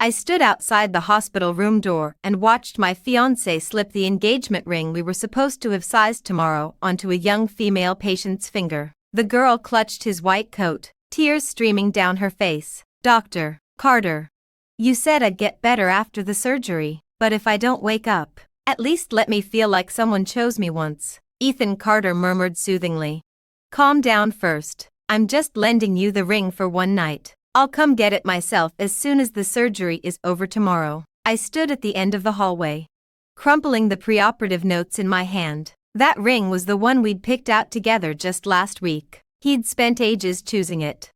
I stood outside the hospital room door and watched my fiancé slip the engagement ring we were supposed to have sized tomorrow onto a young female patient's finger. The girl clutched his white coat, tears streaming down her face. "Dr. Carter, you said I'd get better after the surgery, but if I don't wake up, at least let me feel like someone chose me once," Ethan Carter murmured soothingly. "Calm down first. I'm just lending you the ring for one night. I'll come get it myself as soon as the surgery is over tomorrow." I stood at the end of the hallway, crumpling the preoperative notes in my hand. That ring was the one we'd picked out together just last week. He'd spent ages choosing it,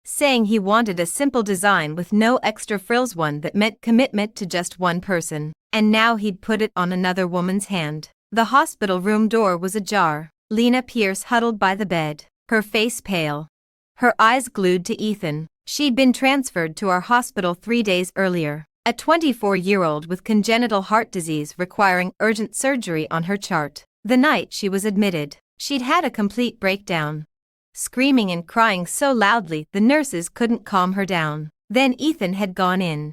saying he wanted a simple design with no extra frills, one that meant commitment to just one person. And now he'd put it on another woman's hand. The hospital room door was ajar. Lena Pierce huddled by the bed, her face pale, her eyes glued to Ethan. She'd been transferred to our hospital 3 days earlier, a 24-year-old with congenital heart disease requiring urgent surgery on her chart. The night she was admitted, she'd had a complete breakdown, screaming and crying so loudly the nurses couldn't calm her down. Then Ethan had gone in,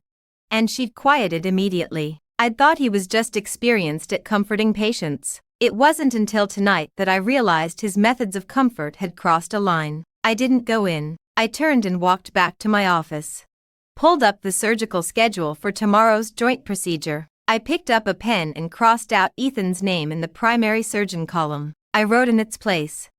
and she'd quieted immediately. I'd thought he was just experienced at comforting patients. It wasn't until tonight that I realized his methods of comfort had crossed a line. I didn't go in. I turned and walked back to my office, pulled up the surgical schedule for tomorrow's joint procedure. I picked up a pen and crossed out Ethan's name in the primary surgeon column. I wrote in its place,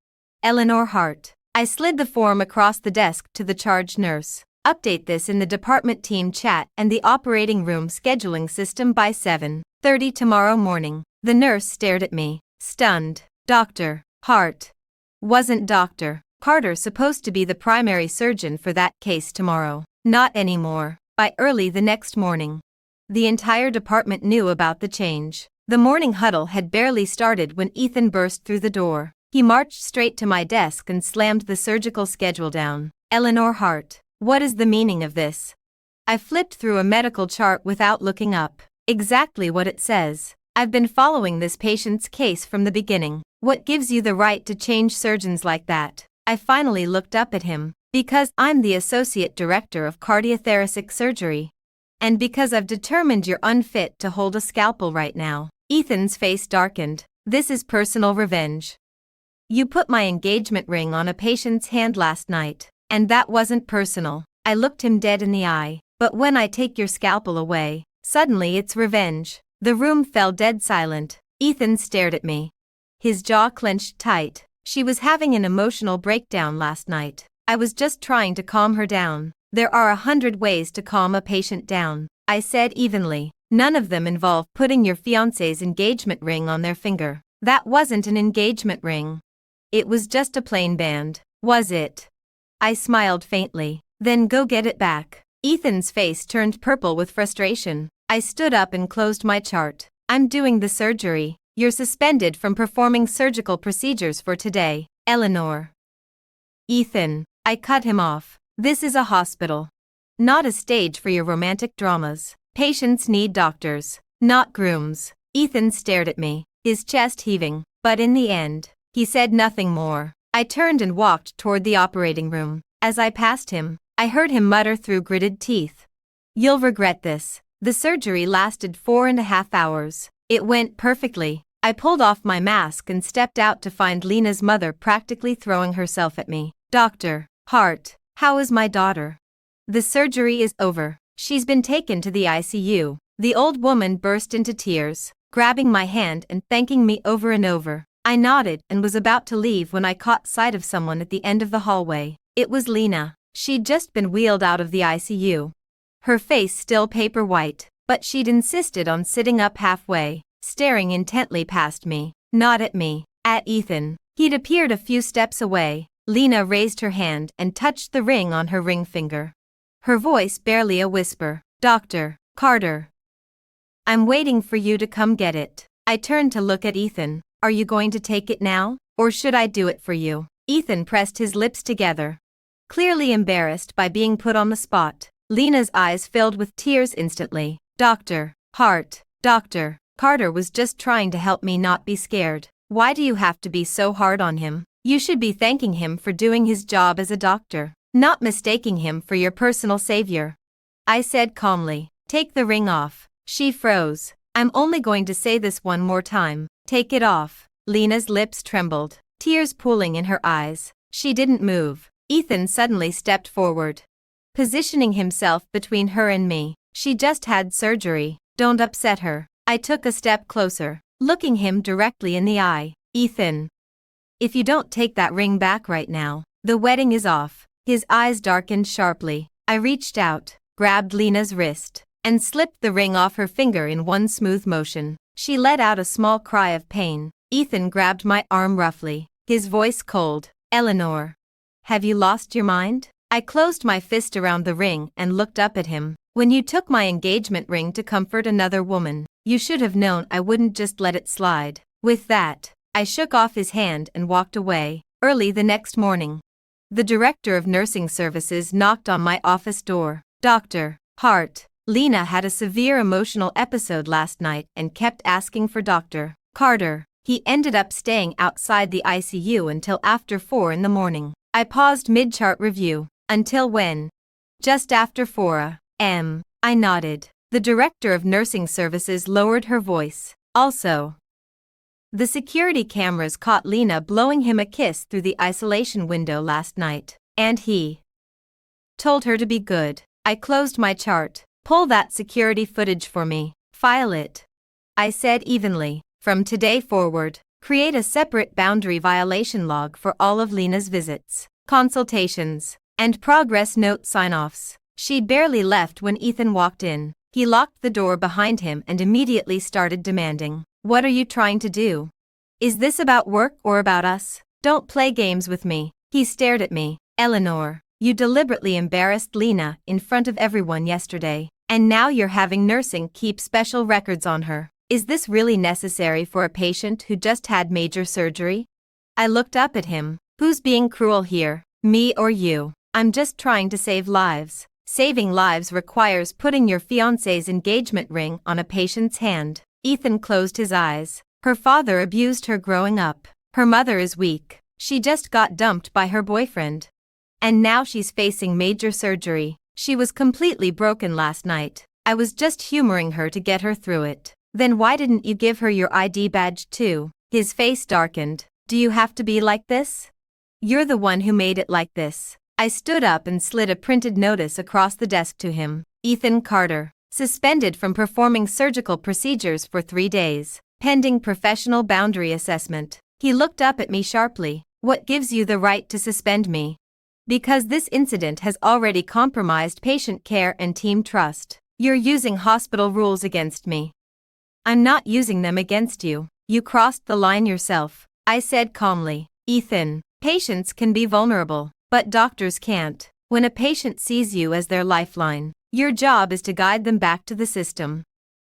Eleanor Hart. I slid the form across the desk to the charge nurse. "Update this in the department team chat and the operating room scheduling system by 7:30 tomorrow morning." The nurse stared at me, stunned. Dr. Hart. Wasn't Dr. Carter supposed to be the primary surgeon for that case tomorrow? Not anymore. By early the next morning, the entire department knew about the change. The morning huddle had barely started when Ethan burst through the door. He marched straight to my desk and slammed the surgical schedule down. "Eleanor Hart, what is the meaning of this?" I flipped through a medical chart without looking up. "Exactly what it says. I've been following this patient's case from the beginning. What gives you the right to change surgeons like that?" I finally looked up at him. "Because I'm the Associate Director of Cardiothoracic Surgery. And because I've determined you're unfit to hold a scalpel right now." Ethan's face darkened. "This is personal revenge. You put my engagement ring on a patient's hand last night, and that wasn't personal." I looked him dead in the eye. "But when I take your scalpel away, suddenly it's revenge." The room fell dead silent. Ethan stared at me, his jaw clenched tight. "She was having an emotional breakdown last night. I was just trying to calm her down." "There are 100 ways to calm a patient down," I said evenly. "None of them involve putting your fiancé's engagement ring on their finger." "That wasn't an engagement ring. It was just a plain band." "Was it?" I smiled faintly. "Then go get it back." Ethan's face turned purple with frustration. I stood up and closed my chart. "I'm doing the surgery. You're suspended from performing surgical procedures for today, Eleanor." "Ethan," I cut him off. "This is a hospital, not a stage for your romantic dramas. Patients need doctors, not grooms." Ethan stared at me, his chest heaving, but in the end, he said nothing more. I turned and walked toward the operating room. As I passed him, I heard him mutter through gritted teeth, "You'll regret this." The surgery lasted 4.5 hours. It went perfectly. I pulled off my mask and stepped out to find Lena's mother practically throwing herself at me. "Dr. Hart, how is my daughter?" "The surgery is over. She's been taken to the ICU." The old woman burst into tears, grabbing my hand and thanking me over and over. I nodded and was about to leave when I caught sight of someone at the end of the hallway. It was Lena. She'd just been wheeled out of the ICU, her face still paper white, but she'd insisted on sitting up halfway, staring intently past me. Not at me, at Ethan. He'd appeared a few steps away. Lena raised her hand and touched the ring on her ring finger, her voice barely a whisper. "Dr. Carter, I'm waiting for you to come get it." I turned to look at Ethan. "Are you going to take it now, or should I do it for you?" Ethan pressed his lips together, clearly embarrassed by being put on the spot. Lena's eyes filled with tears instantly. "Dr. Hart, Dr. Carter was just trying to help me not be scared. Why do you have to be so hard on him? You should be thanking him for doing his job as a doctor, not mistaking him for your personal savior," I said calmly. Take the ring off. She froze. I'm only going to say this one more time. Take it off. Lena's lips trembled, tears pooling in her eyes. She didn't move. Ethan suddenly stepped forward, positioning himself between her and me. She just had surgery. Don't upset her. I took a step closer, looking him directly in the eye. Ethan, if you don't take that ring back right now, the wedding is off. His eyes darkened sharply. I reached out, grabbed Lena's wrist, and slipped the ring off her finger in one smooth motion. She let out a small cry of pain. Ethan grabbed my arm roughly, his voice cold. Eleanor, have you lost your mind? I closed my fist around the ring and looked up at him. When you took my engagement ring to comfort another woman, you should have known I wouldn't just let it slide. With that, I shook off his hand and walked away. Early the next morning, the director of nursing services knocked on my office door. Dr. Hart, Lena had a severe emotional episode last night and kept asking for Dr. Carter. He ended up staying outside the ICU until after 4 in the morning. I paused mid-chart review. Until when? Just after 4 a.m. I nodded. The director of nursing services lowered her voice. Also, the security cameras caught Lena blowing him a kiss through the isolation window last night. And he told her to be good. I closed my chart. Pull that security footage for me. File it, I said evenly. From today forward, create a separate boundary violation log for all of Lena's visits, consultations, and progress note sign-offs. She'd barely left when Ethan walked in. He locked the door behind him and immediately started demanding, "What are you trying to do? Is this about work or about us? Don't play games with me." He stared at me. "Eleanor, you deliberately embarrassed Lena in front of everyone yesterday, and now you're having nursing keep special records on her. Is this really necessary for a patient who just had major surgery?" I looked up at him. "Who's being cruel here, me or you? I'm just trying to save lives." Saving lives requires putting your fiancé's engagement ring on a patient's hand. Ethan closed his eyes. Her father abused her growing up. Her mother is weak. She just got dumped by her boyfriend. And now she's facing major surgery. She was completely broken last night. I was just humoring her to get her through it. Then why didn't you give her your ID badge too? His face darkened. Do you have to be like this? You're the one who made it like this. I stood up and slid a printed notice across the desk to him. Ethan Carter, suspended from performing surgical procedures for 3 days, pending professional boundary assessment. He looked up at me sharply. What gives you the right to suspend me? Because this incident has already compromised patient care and team trust. You're using hospital rules against me. I'm not using them against you. You crossed the line yourself, I said calmly. Ethan, patients can be vulnerable, but doctors can't. When a patient sees you as their lifeline, your job is to guide them back to the system,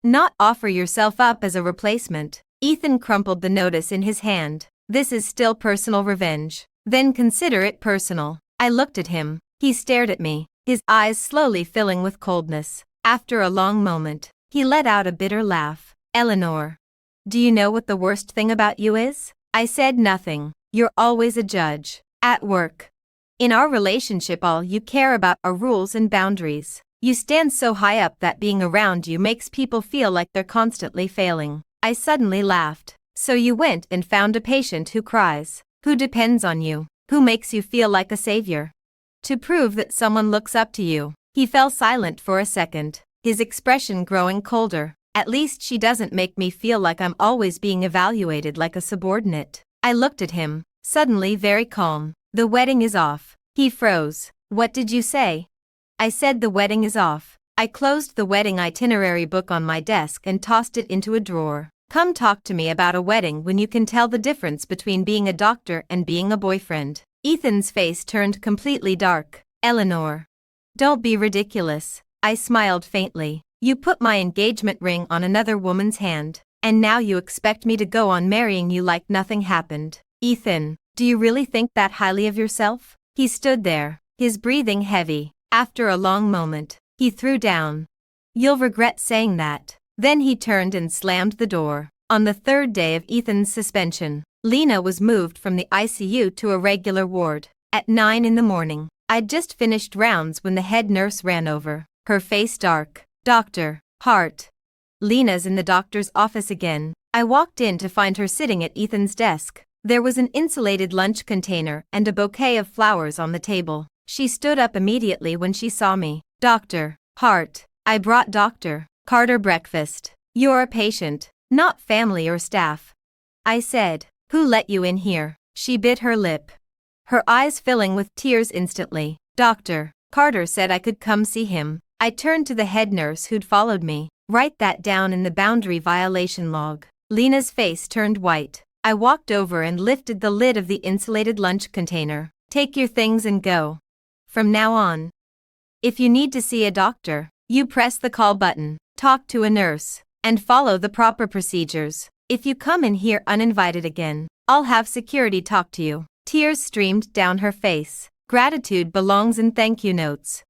not offer yourself up as a replacement. Ethan crumpled the notice in his hand. This is still personal revenge. Then consider it personal. I looked at him. He stared at me, his eyes slowly filling with coldness. After a long moment, he let out a bitter laugh. Eleanor, do you know what the worst thing about you is? I said nothing. You're always a judge. At work. In our relationship, all you care about are rules and boundaries. You stand so high up that being around you makes people feel like they're constantly failing. I suddenly laughed. So you went and found a patient who cries, who depends on you, who makes you feel like a savior. To prove that someone looks up to you. He fell silent for a second, his expression growing colder. At least she doesn't make me feel like I'm always being evaluated like a subordinate. I looked at him, suddenly very calm. The wedding is off. He froze. What did you say? I said the wedding is off. I closed the wedding itinerary book on my desk and tossed it into a drawer. Come talk to me about a wedding when you can tell the difference between being a doctor and being a boyfriend. Ethan's face turned completely dark. Eleanor, don't be ridiculous. I smiled faintly. You put my engagement ring on another woman's hand, and now you expect me to go on marrying you like nothing happened. Ethan, do you really think that highly of yourself? He stood there, his breathing heavy. After a long moment, he threw down. You'll regret saying that. Then he turned and slammed the door. On the 3rd day of Ethan's suspension, Lena was moved from the ICU to a regular ward. At 9 in the morning, I'd just finished rounds when the head nurse ran over, her face dark. Dr. Hart. Lena's in the doctor's office again. I walked in to find her sitting at Ethan's desk. There was an insulated lunch container and a bouquet of flowers on the table. She stood up immediately when she saw me. Dr. Hart, I brought Dr. Carter breakfast. You're a patient, not family or staff. I said. Who let you in here? She bit her lip, her eyes filling with tears instantly. Dr. Carter said I could come see him. I turned to the head nurse who'd followed me. Write that down in the boundary violation log. Lena's face turned white. I walked over and lifted the lid of the insulated lunch container. Take your things and go. From now on, if you need to see a doctor, you press the call button, talk to a nurse, and follow the proper procedures. If you come in here uninvited again, I'll have security talk to you. Tears streamed down her face. Gratitude belongs in thank you notes,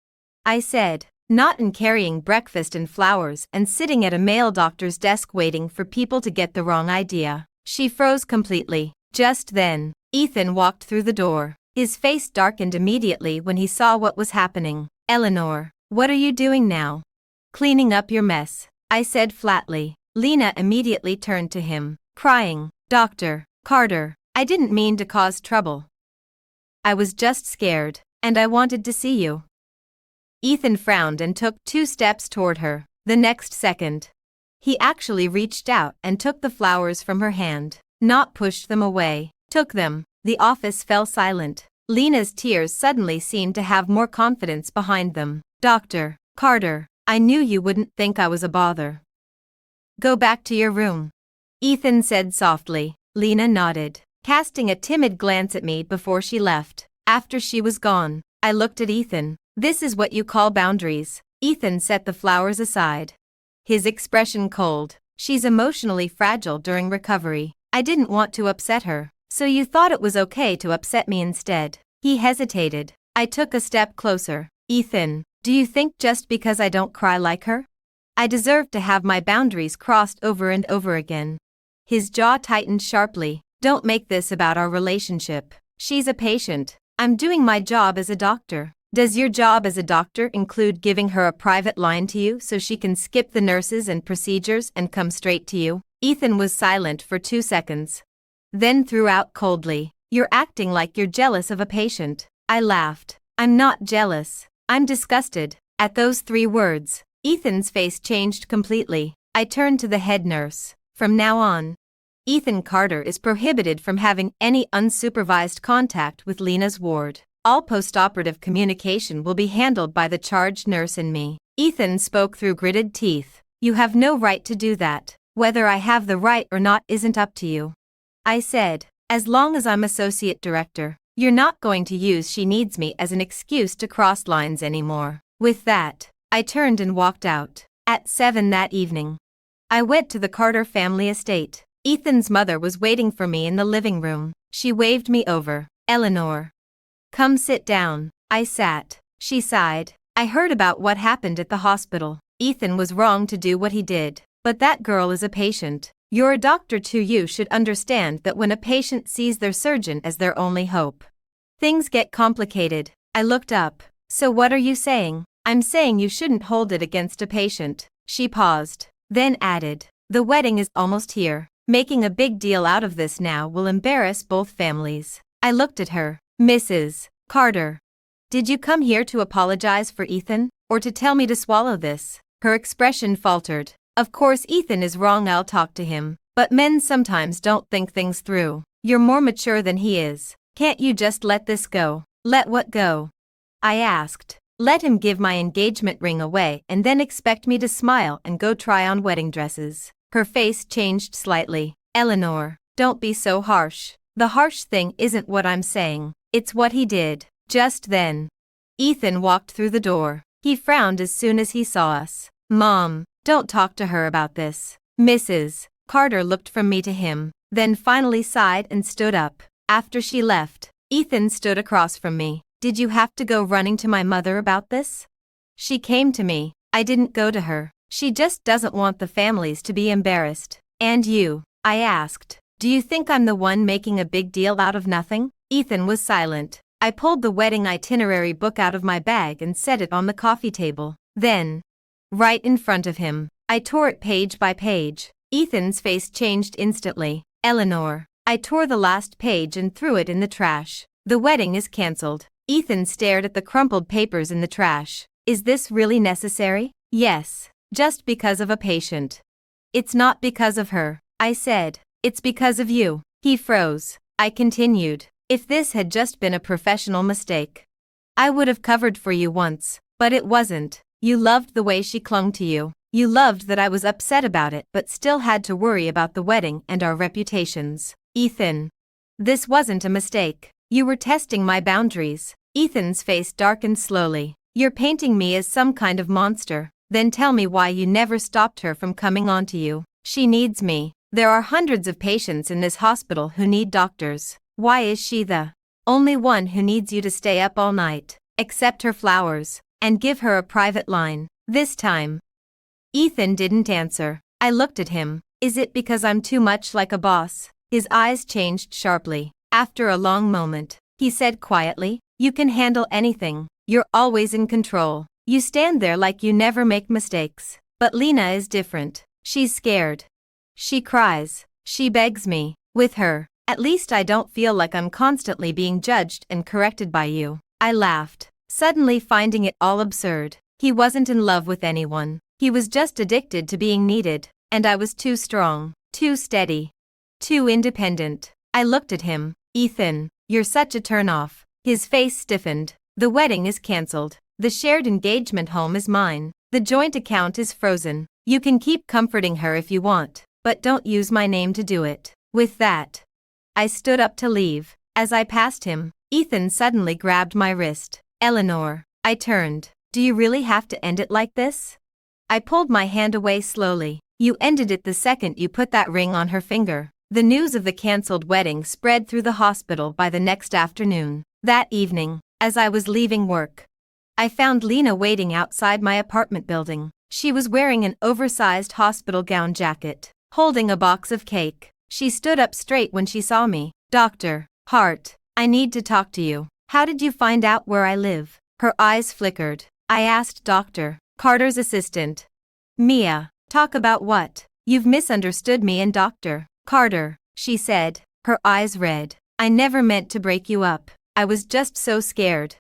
I said, not in carrying breakfast and flowers and sitting at a male doctor's desk waiting for people to get the wrong idea. She froze completely. Just then, Ethan walked through the door. His face darkened immediately when he saw what was happening. Eleanor, what are you doing now? Cleaning up your mess, I said flatly. Lena immediately turned to him, crying, Dr. Carter, I didn't mean to cause trouble. I was just scared, and I wanted to see you. Ethan frowned and took 2 steps toward her. The next second, he actually reached out and took the flowers from her hand, not pushed them away, took them. The office fell silent. Lena's tears suddenly seemed to have more confidence behind them. Dr. Carter, I knew you wouldn't think I was a bother. Go back to your room, Ethan said softly. Lena nodded, casting a timid glance at me before she left. After she was gone, I looked at Ethan. This is what you call boundaries. Ethan set the flowers aside, his expression cold. She's emotionally fragile during recovery. I didn't want to upset her. So you thought it was okay to upset me instead? He hesitated. I took a step closer. Ethan, do you think just because I don't cry like her, I deserve to have my boundaries crossed over and over again? His jaw tightened sharply. Don't make this about our relationship. She's a patient. I'm doing my job as a doctor. Does your job as a doctor include giving her a private line to you so she can skip the nurses and procedures and come straight to you? Ethan was silent for 2 seconds. Then threw out coldly, You're acting like you're jealous of a patient. I laughed. I'm not jealous. I'm disgusted. At those 3 words, Ethan's face changed completely. I turned to the head nurse. From now on, Ethan Carter is prohibited from having any unsupervised contact with Lena's ward. All postoperative communication will be handled by the charge nurse and me. Ethan spoke through gritted teeth. You have no right to do that. Whether I have the right or not isn't up to you. I said, as long as I'm associate director, you're not going to use she needs me as an excuse to cross lines anymore. With that, I turned and walked out. At 7 that evening, I went to the Carter family estate. Ethan's mother was waiting for me in the living room. She waved me over. Eleanor, come sit down. I sat. She sighed. I heard about what happened at the hospital. Ethan was wrong to do what he did. But that girl is a patient. You're a doctor too. You should understand that when a patient sees their surgeon as their only hope, things get complicated. I looked up. So what are you saying? I'm saying you shouldn't hold it against a patient. She paused, then added, the wedding is almost here. Making a big deal out of this now will embarrass both families. I looked at her. Mrs. Carter, did you come here to apologize for Ethan, or to tell me to swallow this? Her expression faltered. Of course Ethan is wrong, I'll talk to him. But men sometimes don't think things through. You're more mature than he is. Can't you just let this go? Let what go? I asked. Let him give my engagement ring away and then expect me to smile and go try on wedding dresses. Her face changed slightly. Eleanor, don't be so harsh. The harsh thing isn't what I'm saying. It's what he did. Just then, Ethan walked through the door. He frowned as soon as he saw us. Mom, don't talk to her about this. Mrs. Carter looked from me to him, then finally sighed and stood up. After she left, Ethan stood across from me. Did you have to go running to my mother about this? She came to me. I didn't go to her. She just doesn't want the families to be embarrassed. And you? I asked. Do you think I'm the one making a big deal out of nothing? Ethan was silent. I pulled the wedding itinerary book out of my bag and set it on the coffee table. Then, right in front of him. I tore it page by page. Ethan's face changed instantly. Eleanor. I tore the last page and threw it in the trash. The wedding is cancelled. Ethan stared at the crumpled papers in the trash. Is this really necessary? Yes. Just because of a patient. It's not because of her, I said. It's because of you. He froze. I continued. If this had just been a professional mistake, I would have covered for you once, but it wasn't. You loved the way she clung to you. You loved that I was upset about it but still had to worry about the wedding and our reputations. Ethan. This wasn't a mistake. You were testing my boundaries. Ethan's face darkened slowly. You're painting me as some kind of monster. Then tell me why you never stopped her from coming on to you. She needs me. There are hundreds of patients in this hospital who need doctors. Why is she the only one who needs you to stay up all night? Accept her flowers and give her a private line. This time. Ethan didn't answer. I looked at him. Is it because I'm too much like a boss? His eyes changed sharply. After a long moment, he said quietly, you can handle anything. You're always in control. You stand there like you never make mistakes. But Lena is different. She's scared. She cries. She begs me. With her, at least I don't feel like I'm constantly being judged and corrected by you. I laughed, suddenly finding it all absurd. He wasn't in love with anyone. He was just addicted to being needed. And I was too strong, too steady, too independent. I looked at him. Ethan, you're such a turn-off. His face stiffened. The wedding is cancelled. The shared engagement home is mine. The joint account is frozen. You can keep comforting her if you want, but don't use my name to do it. With that, I stood up to leave. As I passed him, Ethan suddenly grabbed my wrist. Eleanor. I turned. Do you really have to end it like this? I pulled my hand away slowly. You ended it the second you put that ring on her finger. The news of the cancelled wedding spread through the hospital by the next afternoon. That evening, as I was leaving work, I found Lena waiting outside my apartment building. She was wearing an oversized hospital gown jacket, holding a box of cake. She stood up straight when she saw me. Dr. Hart, I need to talk to you. How did you find out where I live? Her eyes flickered. I asked Dr. Carter's assistant. Mia, talk about what? You've misunderstood me and Dr. Carter, she said, her eyes red. I never meant to break you up. I was just so scared.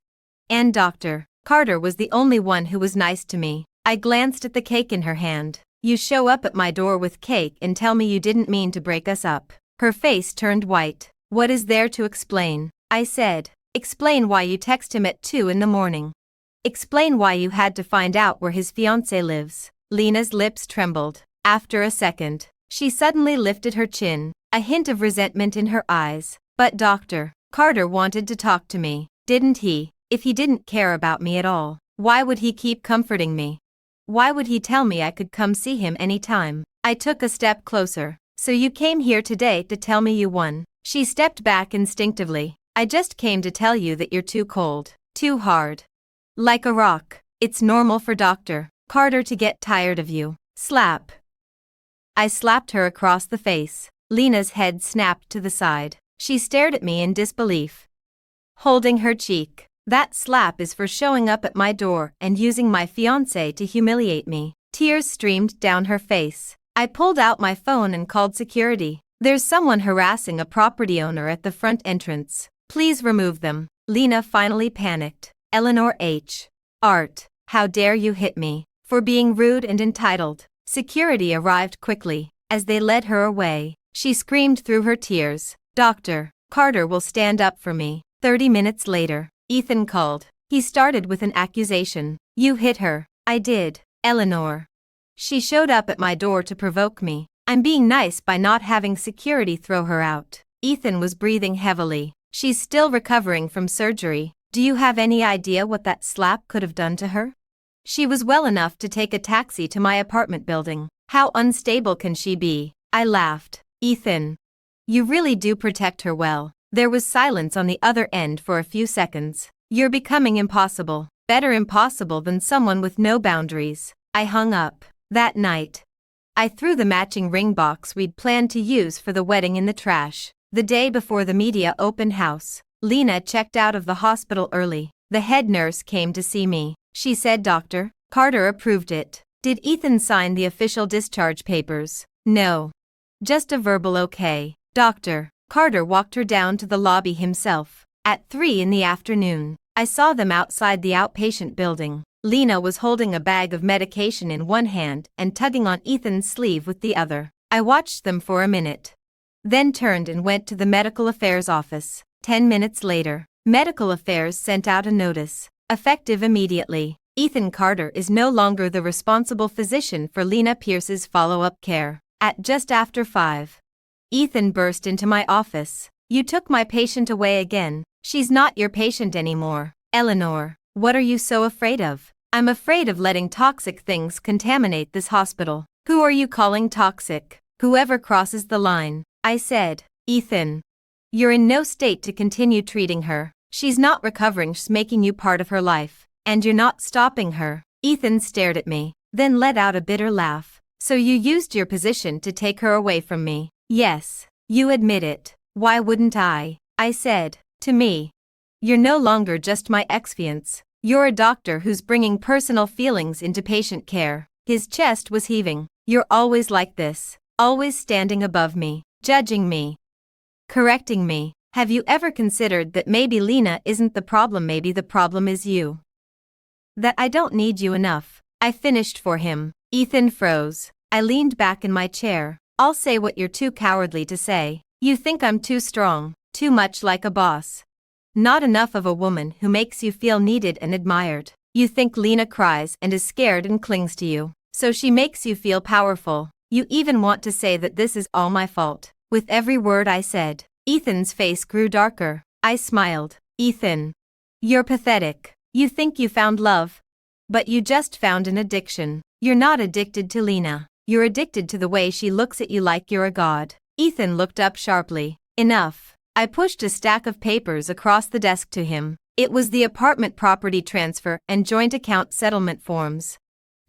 And Dr. Carter was the only one who was nice to me. I glanced at the cake in her hand. You show up at my door with cake and tell me you didn't mean to break us up. Her face turned white. What is there to explain? I said. Explain why you text him at 2 in the morning. Explain why you had to find out where his fiancé lives. Lena's lips trembled. After a second, she suddenly lifted her chin, a hint of resentment in her eyes. But Dr. Carter wanted to talk to me, didn't he? If he didn't care about me at all, why would he keep comforting me? Why would he tell me I could come see him anytime? I took a step closer. So you came here today to tell me you won? She stepped back instinctively. I just came to tell you that you're too cold, too hard. Like a rock. It's normal for Dr. Carter to get tired of you. Slap. I slapped her across the face. Lena's head snapped to the side. She stared at me in disbelief, holding her cheek. That slap is for showing up at my door and using my fiancé to humiliate me. Tears streamed down her face. I pulled out my phone and called security. There's someone harassing a property owner at the front entrance. Please remove them. Lena finally panicked. Eleanor H. Art, how dare you hit me? For being rude and entitled. Security arrived quickly. As they led her away, she screamed through her tears. Dr. Carter will stand up for me. 30 minutes later, Ethan called. He started with an accusation. You hit her. I did. Eleanor. She showed up at my door to provoke me. I'm being nice by not having security throw her out. Ethan was breathing heavily. She's still recovering from surgery. Do you have any idea what that slap could have done to her? She was well enough to take a taxi to my apartment building. How unstable can she be? I laughed. Ethan. You really do protect her well. There was silence on the other end for a few seconds. You're becoming impossible. Better impossible than someone with no boundaries. I hung up. That night, I threw the matching ring box we'd planned to use for the wedding in the trash. The day before the media open house, Lena checked out of the hospital early. The head nurse came to see me. She said Dr. Carter approved it. Did Ethan sign the official discharge papers? No. Just a verbal okay. Dr. Carter walked her down to the lobby himself. At 3 in the afternoon, I saw them outside the outpatient building. Lena was holding a bag of medication in one hand and tugging on Ethan's sleeve with the other. I watched them for a minute, then turned and went to the medical affairs office. 10 minutes later, medical affairs sent out a notice, effective immediately. Ethan Carter is no longer the responsible physician for Lena Pierce's follow-up care. At just after 5, Ethan burst into my office. You took my patient away again. She's not your patient anymore. Eleanor, what are you so afraid of? I'm afraid of letting toxic things contaminate this hospital. Who are you calling toxic? Whoever crosses the line, I said. Ethan, you're in no state to continue treating her. She's not recovering, she's making you part of her life. And you're not stopping her. Ethan stared at me, then let out a bitter laugh. So you used your position to take her away from me? Yes, you admit it. Why wouldn't I? I said. To me, you're no longer just my ex-fiancé. You're a doctor who's bringing personal feelings into patient care. His chest was heaving. You're always like this, always standing above me, judging me, correcting me. Have you ever considered that maybe Lena isn't the problem, maybe the problem is you? That I don't need you enough. I finished for him. Ethan froze. I leaned back in my chair. I'll say what you're too cowardly to say. You think I'm too strong, too much like a boss. Not enough of a woman who makes you feel needed and admired. You think Lena cries and is scared and clings to you, so she makes you feel powerful. You even want to say that this is all my fault. With every word I said, Ethan's face grew darker. I smiled. Ethan, you're pathetic. You think you found love, but you just found an addiction. You're not addicted to Lena. You're addicted to the way she looks at you like you're a god. Ethan looked up sharply. Enough. I pushed a stack of papers across the desk to him. It was the apartment property transfer and joint account settlement forms.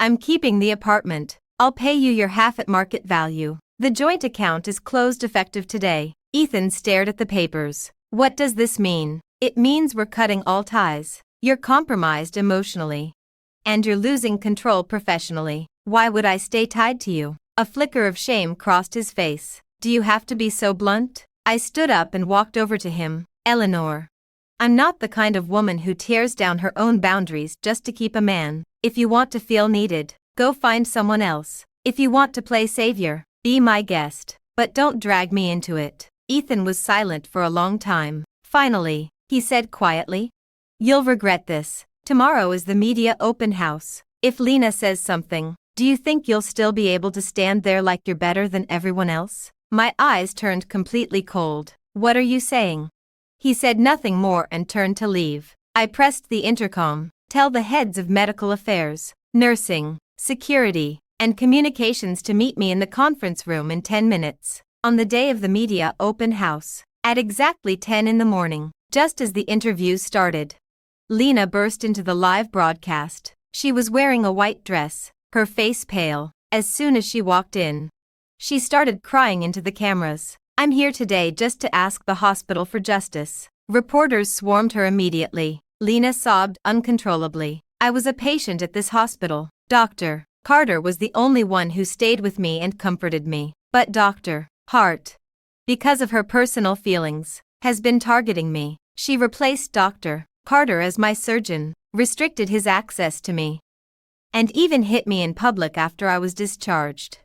I'm keeping the apartment. I'll pay you your half at market value. The joint account is closed effective today. Ethan stared at the papers. What does this mean? It means we're cutting all ties. You're compromised emotionally. And you're losing control professionally. Why would I stay tied to you? A flicker of shame crossed his face. Do you have to be so blunt? I stood up and walked over to him. Eleanor, I'm not the kind of woman who tears down her own boundaries just to keep a man. If you want to feel needed, go find someone else. If you want to play savior, be my guest. But don't drag me into it. Ethan was silent for a long time. Finally, he said quietly, you'll regret this. Tomorrow is the media open house. If Lena says something, do you think you'll still be able to stand there like you're better than everyone else? My eyes turned completely cold. What are you saying? He said nothing more and turned to leave. I pressed the intercom. Tell the heads of medical affairs, nursing, security, and communications to meet me in the conference room in 10 minutes. On the day of the media open house, at exactly 10 in the morning, just as the interviews started, Lena burst into the live broadcast. She was wearing a white dress, her face pale. As soon as she walked in, she started crying into the cameras. I'm here today just to ask the hospital for justice. Reporters swarmed her immediately. Lena sobbed uncontrollably. I was a patient at this hospital. Dr. Carter was the only one who stayed with me and comforted me. But Dr. Hart, because of her personal feelings, has been targeting me. She replaced Dr. Carter as my surgeon, restricted his access to me, and even hit me in public after I was discharged.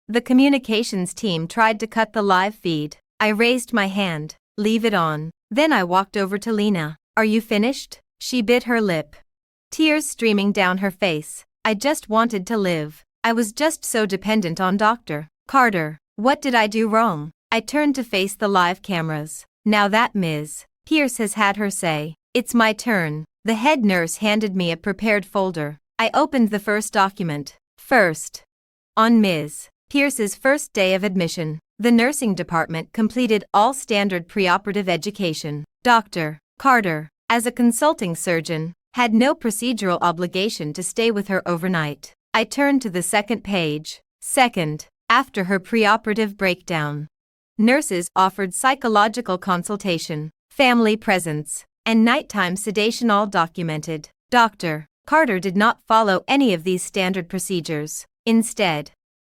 The communications team tried to cut the live feed. I raised my hand. Leave it on. Then I walked over to Lena. Are you finished? She bit her lip, tears streaming down her face. I just wanted to live. I was just so dependent on Dr. Carter. What did I do wrong? I turned to face the live cameras. Now that Ms. Pierce has had her say, it's my turn. The head nurse handed me a prepared folder. I opened the first document. First, on Ms. Pierce's first day of admission, the nursing department completed all standard preoperative education. Dr. Carter, as a consulting surgeon, had no procedural obligation to stay with her overnight. I turned to the second page. Second, after her preoperative breakdown, nurses offered psychological consultation, family presence, and nighttime sedation, all documented. Dr. Carter did not follow any of these standard procedures. Instead,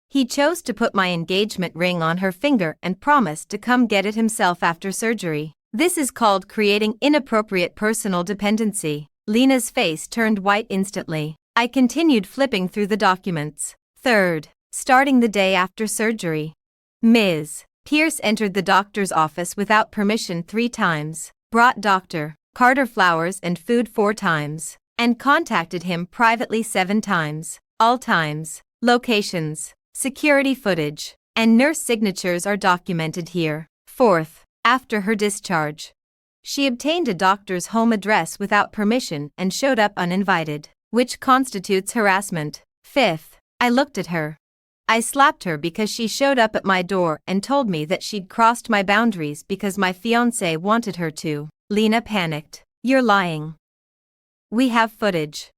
he chose to put my engagement ring on her finger and promised to come get it himself after surgery. This is called creating inappropriate personal dependency. Lena's face turned white instantly. I continued flipping through the documents. Third, starting the day after surgery. Ms. Pierce entered the doctor's office without permission 3 times, brought Dr. Carter flowers and food 4 times, and contacted him privately 7 times. All times, locations, security footage, and nurse signatures are documented here. Fourth, after her discharge, she obtained a doctor's home address without permission and showed up uninvited, which constitutes harassment. Fifth, I looked at her. I slapped her because she showed up at my door and told me that she'd crossed my boundaries because my fiancé wanted her to. Lena panicked. You're lying. We have footage.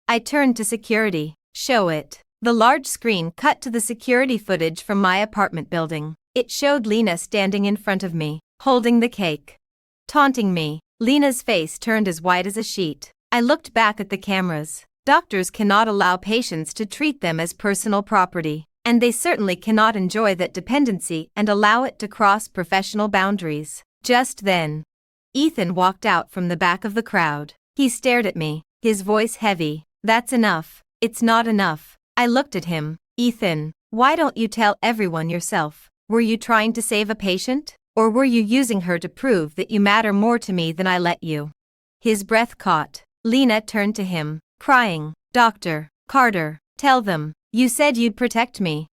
I turned to security. Show it. The large screen cut to the security footage from my apartment building. It showed Lena standing in front of me, holding the cake, taunting me. Lena's face turned as white as a sheet. I looked back at the cameras. Doctors cannot allow patients to treat them as personal property, and they certainly cannot enjoy that dependency and allow it to cross professional boundaries. Just then, Ethan walked out from the back of the crowd. He stared at me, his voice heavy. That's enough. It's not enough. I looked at him. Ethan, why don't you tell everyone yourself? Were you trying to save a patient? Or were you using her to prove that you matter more to me than I let you? His breath caught. Lena turned to him, crying, Dr. Carter, tell them, you said you'd protect me.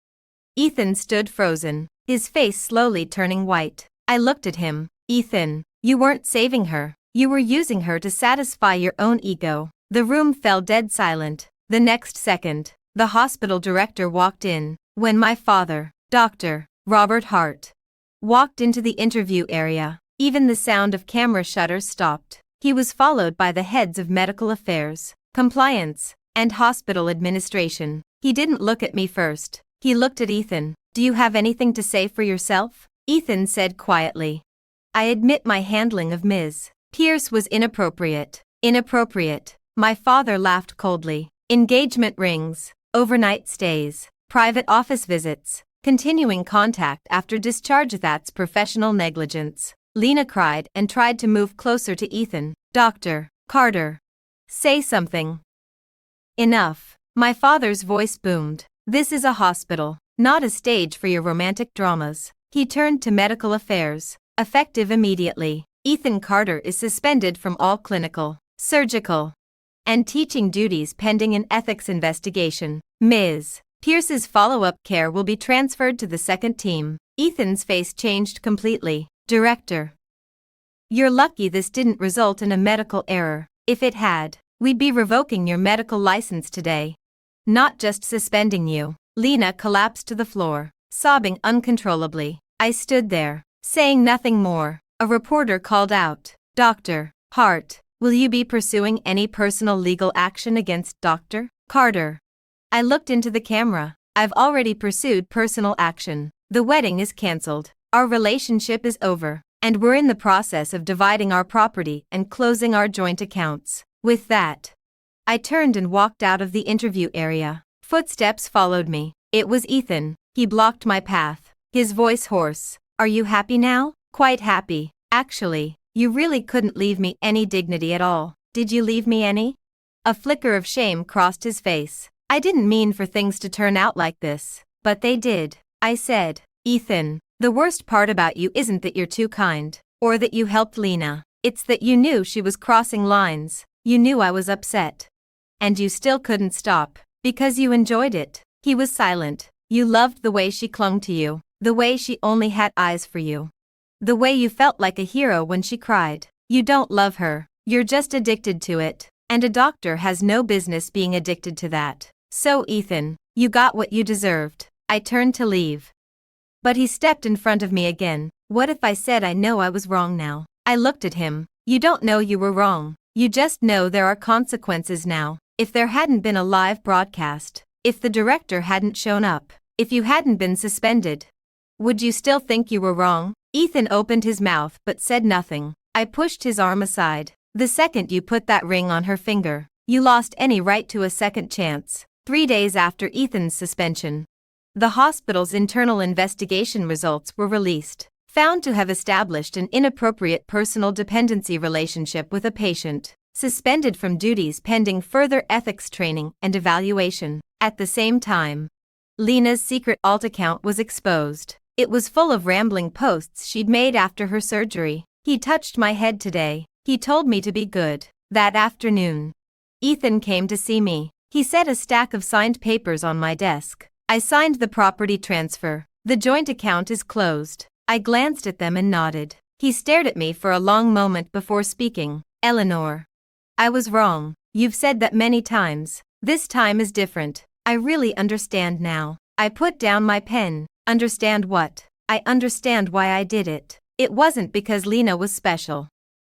Ethan stood frozen, his face slowly turning white. I looked at him. Ethan, you weren't saving her. You were using her to satisfy your own ego. The room fell dead silent. The next second, the hospital director walked in. When my father, Dr. Robert Hart, walked into the interview area, even the sound of camera shutters stopped. He was followed by the heads of medical affairs, compliance, and hospital administration. He didn't look at me first. He looked at Ethan. Do you have anything to say for yourself? Ethan said quietly. I admit my handling of Ms. Pierce was inappropriate. Inappropriate. My father laughed coldly. Engagement rings, overnight stays, private office visits, continuing contact after discharge, that's professional negligence. Lena cried and tried to move closer to Ethan. Dr. Carter, say something. Enough. My father's voice boomed. This is a hospital, not a stage for your romantic dramas. He turned to medical affairs. Effective immediately. Ethan Carter is suspended from all clinical, surgical, and teaching duties pending an ethics investigation. Ms. Pierce's follow-up care will be transferred to the second team. Ethan's face changed completely. Director, you're lucky this didn't result in a medical error. If it had, we'd be revoking your medical license today, not just suspending you. Lena collapsed to the floor, sobbing uncontrollably. I stood there, saying nothing more. A reporter called out, Dr. Hart, will you be pursuing any personal legal action against Dr. Carter? I looked into the camera. I've already pursued personal action. The wedding is cancelled. Our relationship is over, and we're in the process of dividing our property and closing our joint accounts. With that, I turned and walked out of the interview area. Footsteps followed me. It was Ethan. He blocked my path, his voice hoarse. Are you happy now? Quite happy. Actually, you really couldn't leave me any dignity at all. Did you leave me any? A flicker of shame crossed his face. I didn't mean for things to turn out like this, but they did. I said, Ethan, the worst part about you isn't that you're too kind, or that you helped Lena. It's that you knew she was crossing lines. You knew I was upset. And you still couldn't stop, because you enjoyed it. He was silent. You loved the way she clung to you, the way she only had eyes for you. The way you felt like a hero when she cried. You don't love her. You're just addicted to it. And a doctor has no business being addicted to that. So Ethan, you got what you deserved. I turned to leave. But he stepped in front of me again. What if I said I know I was wrong now? I looked at him. You don't know you were wrong. You just know there are consequences now. If there hadn't been a live broadcast, if the director hadn't shown up, if you hadn't been suspended, would you still think you were wrong? Ethan opened his mouth but said nothing. I pushed his arm aside. The second you put that ring on her finger, You lost any right to a second chance. 3 days after Ethan's suspension, the hospital's internal investigation results were released, found to have established an inappropriate personal dependency relationship with a patient, suspended from duties pending further ethics training and evaluation. At the same time, Lena's secret alt account was exposed. It was full of rambling posts she'd made after her surgery. He touched my head today. He told me to be good. That afternoon, Ethan came to see me. He set a stack of signed papers on my desk. I signed the property transfer. The joint account is closed. I glanced at them and nodded. He stared at me for a long moment before speaking. Eleanor, I was wrong. You've said that many times. This time is different. I really understand now. I put down my pen. Understand what? I understand why I did it. It wasn't because Lena was special,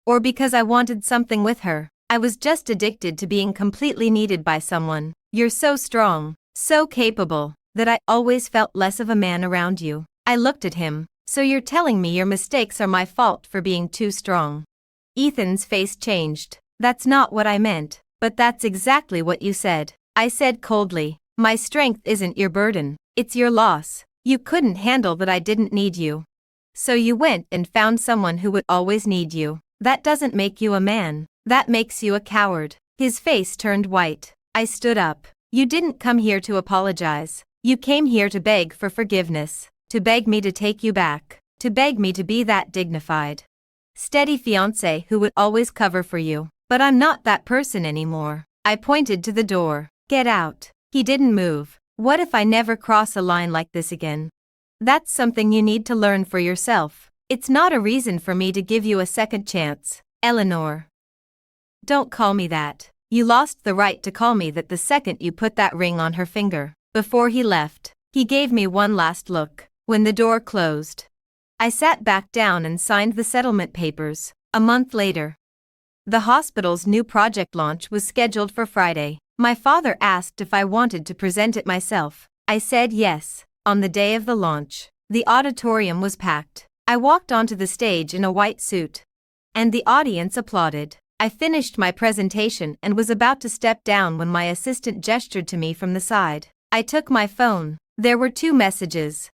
or because I wanted something with her. I was just addicted to being completely needed by someone. You're so strong, so capable, that I always felt less of a man around you. I looked at him. So you're telling me your mistakes are my fault for being too strong? Ethan's face changed. That's not what I meant, but that's exactly what you said. I said coldly, my strength isn't your burden, it's your loss. You couldn't handle that I didn't need you. So you went and found someone who would always need you. That doesn't make you a man. That makes you a coward. His face turned white. I stood up. You didn't come here to apologize. You came here to beg for forgiveness, to beg me to take you back, to beg me to be that dignified, steady fiancé who would always cover for you. But I'm not that person anymore. I pointed to the door. Get out. He didn't move. What if I never cross a line like this again? That's something you need to learn for yourself. It's not a reason for me to give you a second chance, Eleanor. Don't call me that. You lost the right to call me that the second you put that ring on her finger. Before he left, he gave me one last look. When the door closed, I sat back down and signed the settlement papers. A month later, the hospital's new project launch was scheduled for Friday. My father asked if I wanted to present it myself. I said yes. On the day of the launch, the auditorium was packed. I walked onto the stage in a white suit, and the audience applauded. I finished my presentation and was about to step down when my assistant gestured to me from the side. I took my phone. There were 2 messages.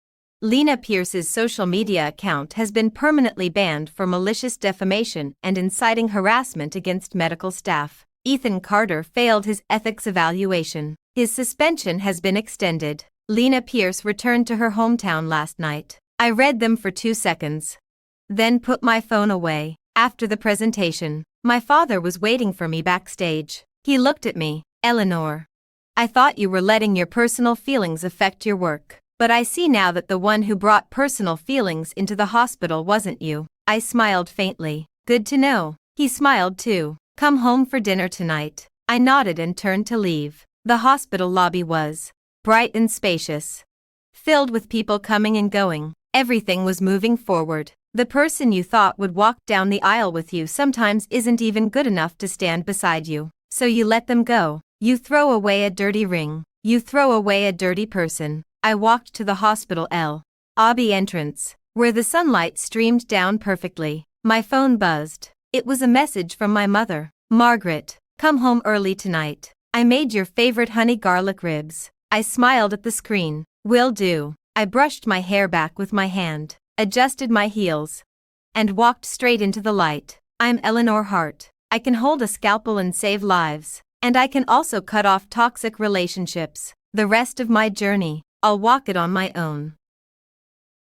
Lena Pierce's social media account has been permanently banned for malicious defamation and inciting harassment against medical staff. Ethan Carter failed his ethics evaluation. His suspension has been extended. Lena Pierce returned to her hometown last night. I read them for 2 seconds, then put my phone away. After the presentation, my father was waiting for me backstage. He looked at me. Eleanor, I thought you were letting your personal feelings affect your work. But I see now that the one who brought personal feelings into the hospital wasn't you. I smiled faintly. Good to know. He smiled too. Come home for dinner tonight. I nodded and turned to leave. The hospital lobby was bright and spacious, filled with people coming and going. Everything was moving forward. The person you thought would walk down the aisle with you sometimes isn't even good enough to stand beside you. So you let them go. You throw away a dirty ring. You throw away a dirty person. I walked to the hospital lobby entrance, where the sunlight streamed down perfectly. My phone buzzed. It was a message from my mother. Margaret, come home early tonight. I made your favorite honey garlic ribs. I smiled at the screen. Will do. I brushed my hair back with my hand, adjusted my heels, and walked straight into the light. I'm Eleanor Hart. I can hold a scalpel and save lives, and I can also cut off toxic relationships. The rest of my journey, I'll walk it on my own.